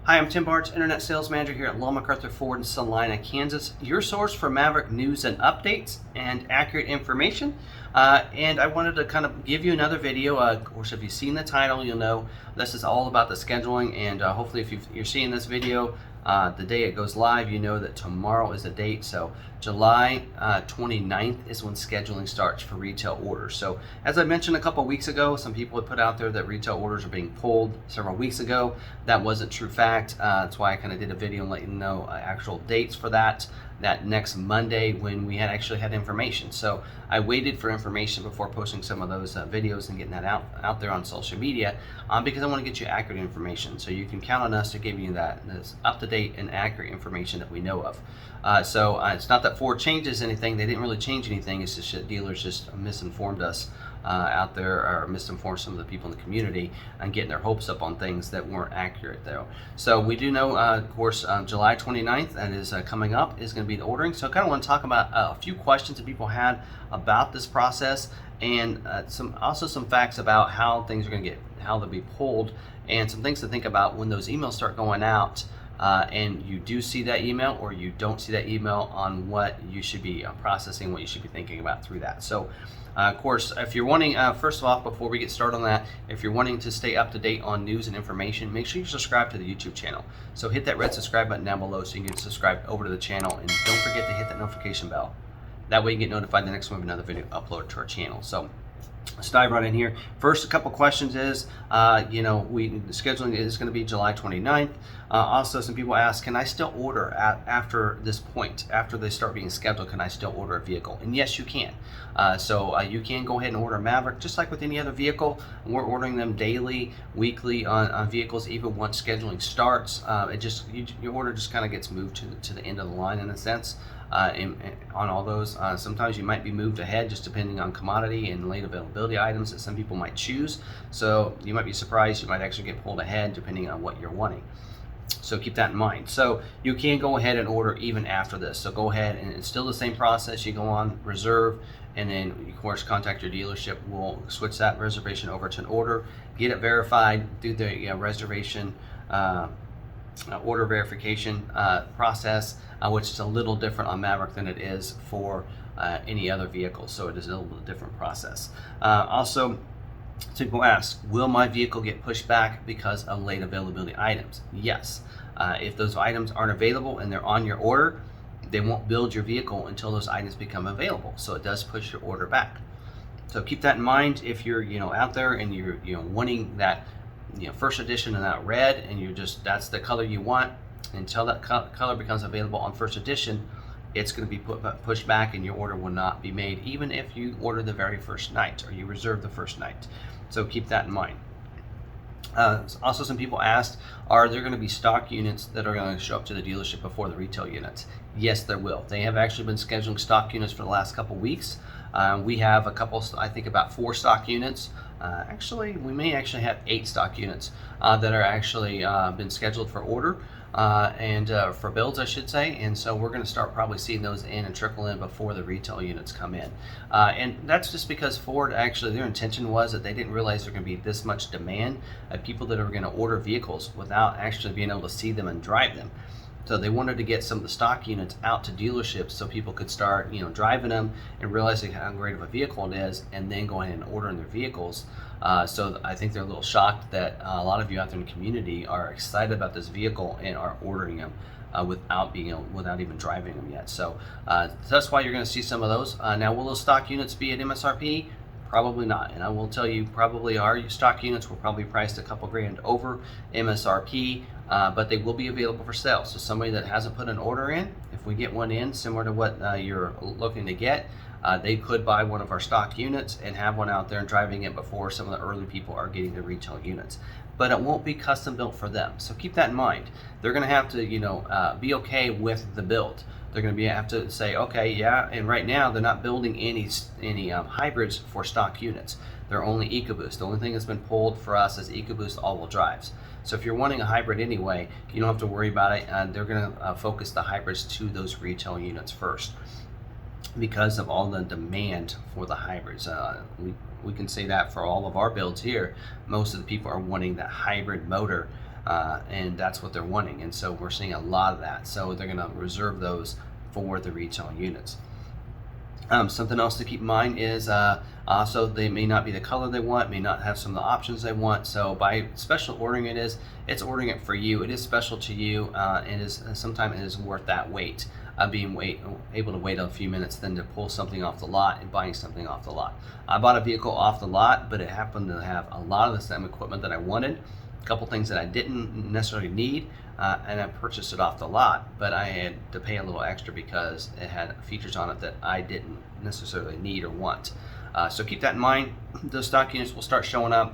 Hi, I'm Tim Bartz, Internet Sales Manager here at McArthur Ford in Salina, Kansas. Your source for Maverick news and updates and accurate information. And I wanted to kind of give you another video. Of course, if you've seen the title, you'll know this is all about the scheduling. And hopefully, if you're seeing this video the day it goes live, you know that tomorrow is the date. So July 29th is when scheduling starts for retail orders. So as I mentioned a couple weeks ago, some people had put out there that retail orders are being pulled several weeks ago. That wasn't true fact. That's why I kind of did a video and let you know actual dates for that next Monday when we actually had information. So I waited for information before posting some of those videos and getting that out there on social media because I want to get you accurate information. So you can count on us to give you this up-to-date and accurate information that we know of. So it's not that Ford changes anything. They didn't really change anything. It's just that dealers just misinformed us out there, or misinformed some of the people in the community and getting their hopes up on things that weren't accurate though. So we do know, of course, July 29th, that is coming up, is going to be the ordering. So I kind of want to talk about a few questions that people had about this process, and some facts about how things are going to how they'll be pulled, and some things to think about when those emails start going out. And you do see that email or you don't see that email, on what you should be processing, what you should be thinking about through that. So of course, if you're wanting, first of all, before we get started on that, if you're wanting to stay up to date on news and information, make sure you subscribe to the YouTube channel. So hit that red subscribe button down below so you can get subscribed over to the channel, and don't forget to hit that notification bell. That way you get notified the next time we have another video uploaded to our channel. So let's dive right in here. First, a couple questions is, the scheduling is going to be July 29th. Also, some people ask, can I still order after this point, after they start being scheduled, can I still order a vehicle? And yes, you can. So you can go ahead and order a Maverick, just like with any other vehicle. We're ordering them daily, weekly on vehicles, even once scheduling starts. Your order just kind of gets moved to the end of the line in a sense. On all those, sometimes you might be moved ahead just depending on commodity and late availability items that some people might choose. So you might be surprised, you might actually get pulled ahead depending on what you're wanting. So keep that in mind. So you can go ahead and order even after this. So go ahead, and it's still the same process. You go on reserve, and then of course contact your dealership. We'll switch that reservation over to an order, get it verified, do the reservation order verification process, which is a little different on Maverick than it is for any other vehicle. So it is a little bit different process. Also, people ask, will my vehicle get pushed back because of late availability items? Yes. If those items aren't available and they're on your order, they won't build your vehicle until those items become available. So it does push your order back. So keep that in mind if you're out there and you're wanting that first edition in that red, and that's the color you want. Until that color becomes available on first edition, it's going to be pushed back, and your order will not be made, even if you order the very first night or you reserve the first night. So keep that in mind. Also, some people asked, are there going to be stock units that are going to show up to the dealership before the retail units? Yes, there will. They have actually been scheduling stock units for the last couple weeks. We have a couple, I think about 4 stock units. Actually, we may actually have 8 stock units that are actually been scheduled for order and for builds, I should say. And so we're going to start probably seeing those in and trickle in before the retail units come in. And that's just because Ford, actually, their intention was that they didn't realize there was going to be this much demand of people that are going to order vehicles without actually being able to see them and drive them. So they wanted to get some of the stock units out to dealerships so people could start, driving them and realizing how great of a vehicle it is, and then going ahead and ordering their vehicles. So I think they're a little shocked that a lot of you out there in the community are excited about this vehicle and are ordering them without even driving them yet. So that's why you're going to see some of those. Now, will those stock units be at MSRP? Probably not. And I will tell you, probably our stock units will probably be priced a couple grand over MSRP, but they will be available for sale. So somebody that hasn't put an order in, if we get one in similar to what you're looking to get, they could buy one of our stock units and have one out there and driving it before some of the early people are getting the retail units. But it won't be custom built for them. So keep that in mind. They're going to have to, be okay with the build. They're going to have to say, okay, yeah. And right now, they're not building any hybrids for stock units. They're only EcoBoost. The only thing that's been pulled for us is EcoBoost all-wheel drives. So if you're wanting a hybrid anyway, you don't have to worry about it. They're going to focus the hybrids to those retail units first, because of all the demand for the hybrids. We can say that for all of our builds here, most of the people are wanting that hybrid motor and that's what they're wanting. And so we're seeing a lot of that. So they're going to reserve those for the retail units. Something else to keep in mind is also they may not be the color they want, may not have some of the options they want. So by special ordering it's ordering it for you. It is special to you, and sometimes it is worth that wait. Able to wait a few minutes than to pull something off the lot and buying something off the lot. I bought a vehicle off the lot, but it happened to have a lot of the same equipment that I wanted, a couple things that I didn't necessarily need, and I purchased it off the lot, but I had to pay a little extra because it had features on it that I didn't necessarily need or want. So keep that in mind. Those stock units will start showing up.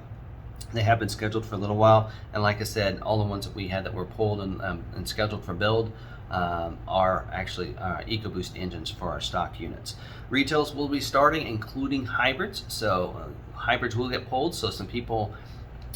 They have been scheduled for a little while, and like I said, all the ones that we had that were pulled and scheduled for build are actually EcoBoost engines for our stock units. Retails will be starting, including hybrids. So hybrids will get pulled. So some people,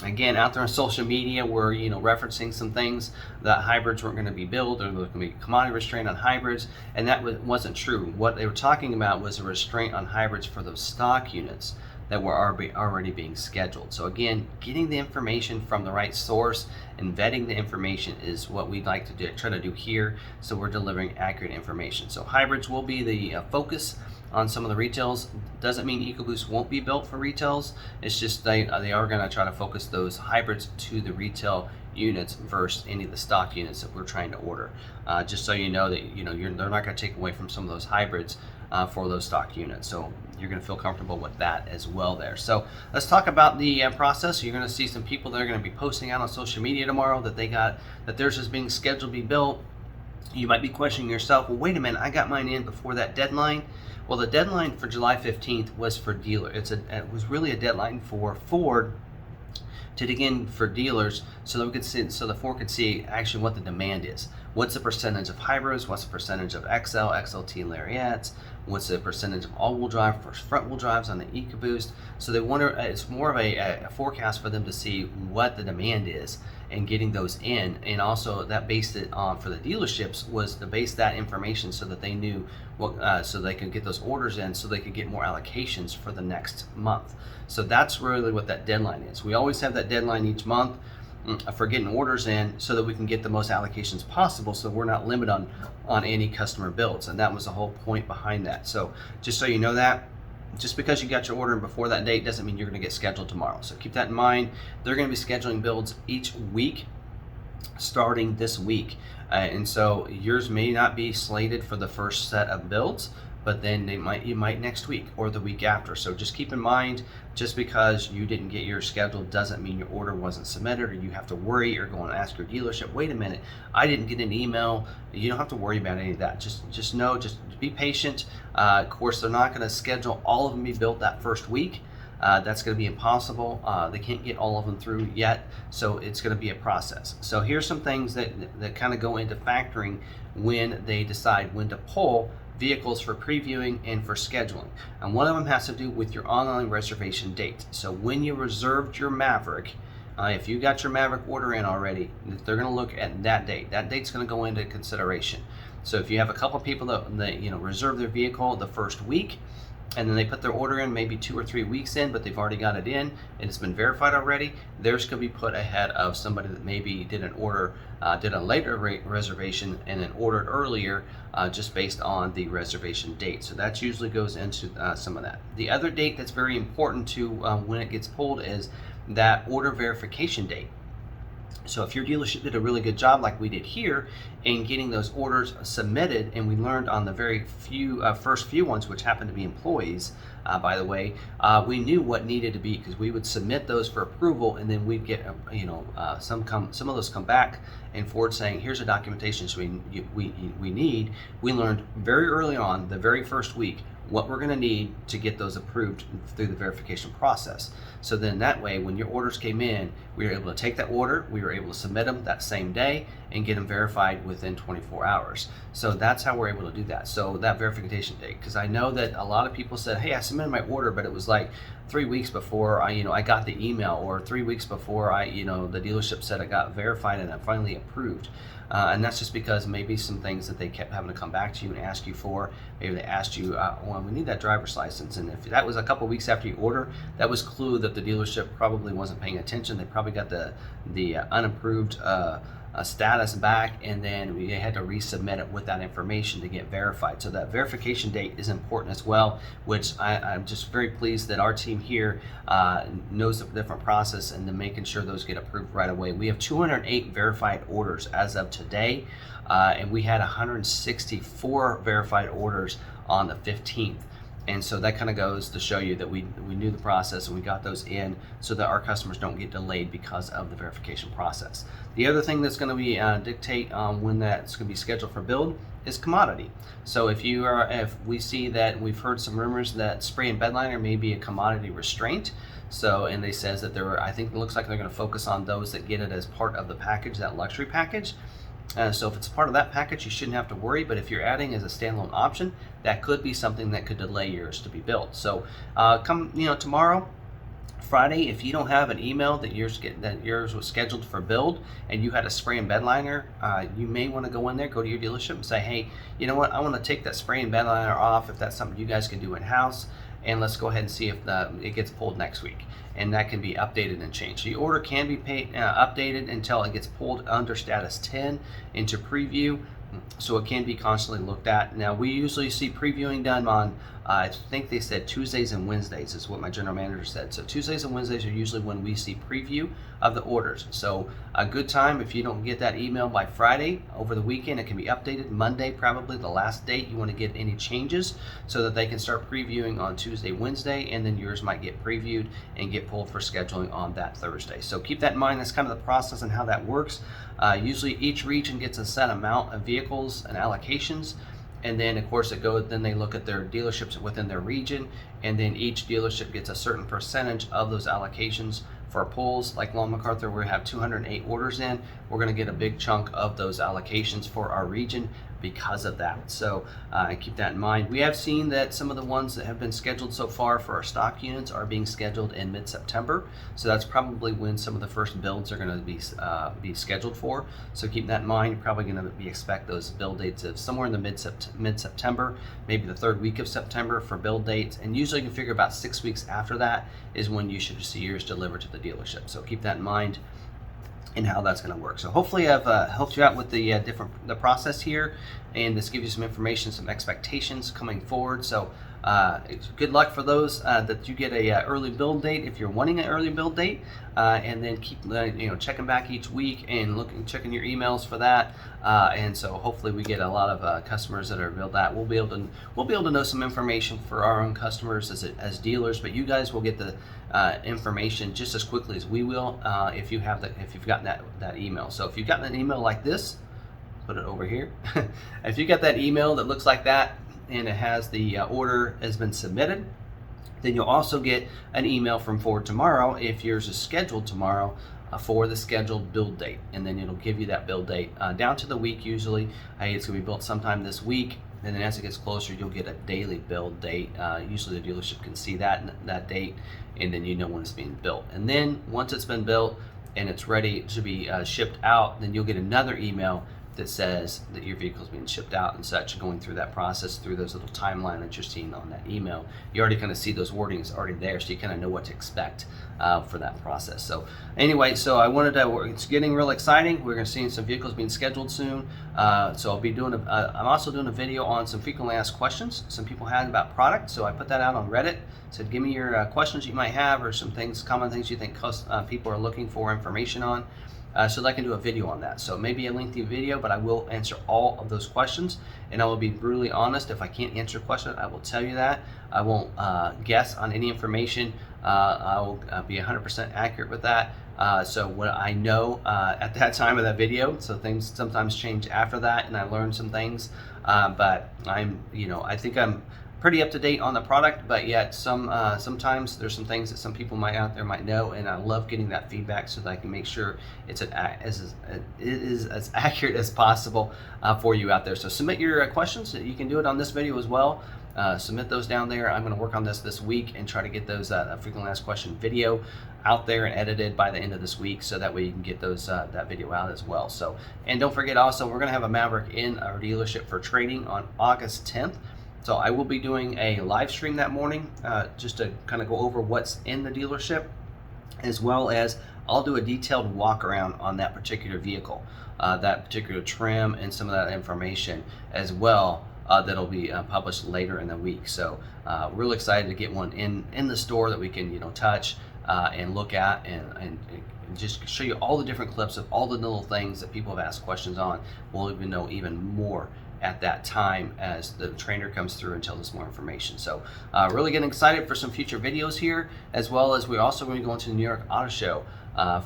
again, out there on social media were referencing some things that hybrids weren't going to be built, or there was going to be commodity restraint on hybrids, and that wasn't true. What they were talking about was a restraint on hybrids for those stock units that were already being scheduled. So again, getting the information from the right source and vetting the information is what we'd like to try to do here, so we're delivering accurate information. So hybrids will be the focus on some of the retails. Doesn't mean EcoBoost won't be built for retails. It's just they are going to try to focus those hybrids to the retail units versus any of the stock units that we're trying to order. Just so you know that they're not going to take away from some of those hybrids for those stock units. So you're going to feel comfortable with that as well there. So let's talk about the process. You're going to see some people that are going to be posting out on social media tomorrow that theirs is being scheduled to be built. You might be questioning yourself, well, wait a minute, I got mine in before that deadline. Well, the deadline for July 15th was for dealer. It was really a deadline for Ford to dig in for dealers, so that the Ford could see actually what the demand is. What's the percentage of hybrids? What's the percentage of XL, XLT Lariats? What's the percentage of all-wheel drive versus front-wheel drives on the EcoBoost? So they wonder. It's more of a forecast for them to see what the demand is and getting those in, and also that based it on for the dealerships was to base that information so that they knew what, so they could get those orders in, so they could get more allocations for the next month. So that's really what that deadline is. We always have that deadline each month for getting orders in, so that we can get the most allocations possible, so we're not limited on any customer builds. And that was the whole point behind that. So just so you know that, just because you got your order in before that date doesn't mean you're going to get scheduled tomorrow. So keep that in mind. They're going to be scheduling builds each week starting this week, and so yours may not be slated for the first set of builds, but then you might next week or the week after. So just keep in mind, just because you didn't get your schedule doesn't mean your order wasn't submitted, or you have to worry or go and ask your dealership, wait a minute, I didn't get an email. You don't have to worry about any of that. Just know, just be patient. Of course, they're not going to schedule all of them be built that first week. That's going to be impossible. They can't get all of them through yet, so it's going to be a process. So here's some things that kind of go into factoring when they decide when to pull vehicles for previewing and for scheduling. And one of them has to do with your online reservation date. So when you reserved your Maverick, if you got your Maverick order in already, they're going to look at that date. That date's going to go into consideration. So if you have a couple of people that reserve their vehicle the first week, and then they put their order in maybe 2 or 3 weeks in, but they've already got it in and it's been verified already, theirs could be put ahead of somebody that maybe did an order, did a later reservation and then ordered earlier, just based on the reservation date. So that usually goes into some of that. The other date that's very important to when it gets pulled is that order verification date. So if your dealership did a really good job like we did here in getting those orders submitted, and we learned on the very first few ones, which happened to be employees, by the way, we knew what needed to be, because we would submit those for approval, and then we'd get some of those come back and Ford saying, here's the documentation we need. We learned very early on, the very first week, what we're going to need to get those approved through the verification process. So then that way, when your orders came in, we were able to take that order, we were able to submit them that same day and get them verified within 24 hours. So that's how we're able to do that. So that verification date, because I know that a lot of people said, hey, I submitted my order, but it was like 3 weeks before I got the email, or 3 weeks before the dealership said it got verified and finally approved. And that's just because maybe some things that they kept having to come back to you and ask you for. Maybe they asked you, well, we need that driver's license. And if that was a couple weeks after you order, that was clue that the dealership probably wasn't paying attention. They probably got the unapproved status back, and then we had to resubmit it with that information to get verified. So that verification date is important as well, which I'm just very pleased that our team here knows the different process and then making sure those get approved right away. We have 208 verified orders as of today, and we had 164 verified orders on the 15th. And so that kind of goes to show you that we knew the process and we got those in so that our customers don't get delayed because of the verification process. The other thing that's going to be dictate when that's going to be scheduled for build is commodity. So if we see that, we've heard some rumors that spray and bedliner may be a commodity restraint. So, and they says that I think it looks like they're going to focus on those that get it as part of the package, that luxury package. So if it's part of that package, you shouldn't have to worry, but if you're adding as a standalone option, that could be something that could delay yours to be built. So come tomorrow, Friday, if you don't have an email that yours was scheduled for build and you had a spray and bed liner, you may want to go in there, go to your dealership and say, hey, you know what, I want to take that spray and bed liner off if that's something you guys can do in-house, and let's go ahead and see if it gets pulled next week. And that can be updated and changed. The order can be updated until it gets pulled under status 10 into preview, so it can be constantly looked at. Now, we usually see previewing done on, I think they said Tuesdays and Wednesdays is what my general manager said. So Tuesdays and Wednesdays are usually when we see preview of the orders. So a good time, if you don't get that email by Friday, over the weekend, it can be updated. Monday, probably the last date you want to get any changes so that they can start previewing on Tuesday, Wednesday, and then yours might get previewed and get pulled for scheduling on that Thursday. So keep that in mind. That's kind of the process and how that works. Usually each region gets a set amount of vehicles and allocations. And then of course then they look at their dealerships within their region, and then each dealership gets a certain percentage of those allocations for pulls. Like McArthur, we have 208 orders in. We're going to get a big chunk of those allocations for our region because of that. So keep that in mind. We have seen that some of the ones that have been scheduled so far for our stock units are being scheduled in mid-September. So that's probably when some of the first builds are going to be scheduled for. So keep that in mind. You're probably going to expect those build dates of somewhere in the mid-September, maybe the third week of September for build dates. And usually you can figure about 6 weeks after that is when you should see yours delivered to the dealership. So keep that in mind and how that's going to work. So hopefully I've helped you out with the process here, and this gives you some information, some expectations coming forward. So good luck for those that you get a early build date if you're wanting an early build date, and then keep checking back each week and checking your emails for that. And so hopefully we get a lot of customers that are build that. We'll be able to know some information for our own customers as dealers, but you guys will get the information just as quickly as we will if you've gotten that email. So if you've gotten an email like this, put it over here. If you got that email that looks like that and it has the order has been submitted, then you'll also get an email from Ford tomorrow if yours is scheduled tomorrow for the scheduled build date, and then it'll give you that build date down to the week. Usually it's going to be built sometime this week, and then as it gets closer you'll get a daily build date. Usually the dealership can see that date, and then you know when it's being built. And then once it's been built and it's ready to be shipped out, then you'll get another email that says that your vehicle is being shipped out and such, going through that process, through those little timeline that you're seeing on that email. You already kind of see those wordings already there, so you kind of know what to expect for that process. So anyway, so I wanted to, it's getting real exciting. We're going to see some vehicles being scheduled soon. So I'll be doing, I'm also doing a video on some frequently asked questions some people had about product. So I put that out on Reddit. Said give me your questions you might have, or some common things you think people are looking for information on. So that I can do a video on that. So maybe a lengthy video, but I will answer all of those questions, and I will be brutally honest. If I can't answer a question, I will tell you that. I won't guess on any information. I will be 100% accurate with that. So what I know at that time of that video, so things sometimes change after that, and I learn some things. But I think I'm pretty up to date on the product, but yet sometimes there's some things that some people out there might know, and I love getting that feedback so that I can make sure it is as accurate as possible for you out there. So submit your questions. You can do it on this video as well. submit those down there. I'm going to work on this week and try to get those frequently asked question video out there and edited by the end of this week, so that way you can get those that video out as well. So, and don't forget also, we're going to have a Maverick in our dealership for trading on August 10th. So I will be doing a live stream that morning just to kind of go over what's in the dealership, as well as I'll do a detailed walk around on that particular vehicle, that particular trim, and some of that information as well. That'll be published later in the week. So really excited to get one in the store that we can touch and look at and just show you all the different clips of all the little things that people have asked questions on. We'll even know even more at that time as the trainer comes through and tells us more information. So really getting excited for some future videos here, as well as we're also going to go into the New York Auto Show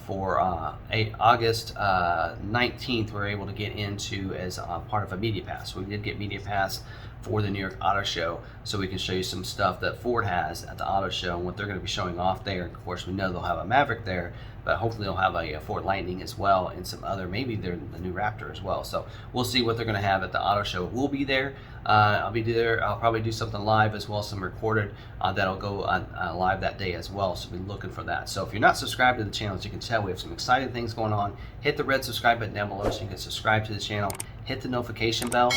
for August 19th. We're able to get into as part of a media pass. We did get media pass for the New York Auto Show, so we can show you some stuff that Ford has at the Auto Show and what they're going to be showing off there. Of course, we know they'll have a Maverick there, but hopefully they'll have a Ford Lightning as well, and some other, maybe they're the new Raptor as well. So we'll see what they're going to have at the Auto Show. We'll be there. I'll be there. I'll probably do something live as well, some recorded that'll go on live that day as well. So be looking for that. So if you're not subscribed to the channel, as you can tell, we have some exciting things going on. Hit the red subscribe button down below so you can subscribe to the channel. Hit the notification bell.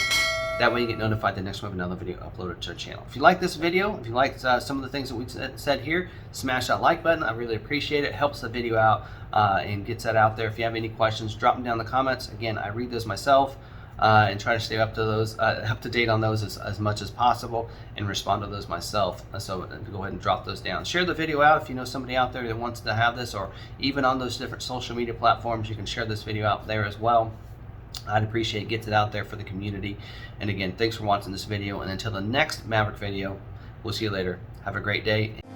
That way you get notified the next time we have another video uploaded to our channel. If you like this video, if you like some of the things that we said here, smash that like button. I really appreciate it. It helps the video out and gets that out there. If you have any questions, drop them down in the comments. Again, I read those myself and try to stay up to date on those as much as possible, and respond to those myself. So go ahead and drop those down. Share the video out if you know somebody out there that wants to have this, or even on those different social media platforms, you can share this video out there as well. I'd appreciate it. Gets it out there for the community. And again, thanks for watching this video. And until the next Maverick video, we'll see you later. Have a great day.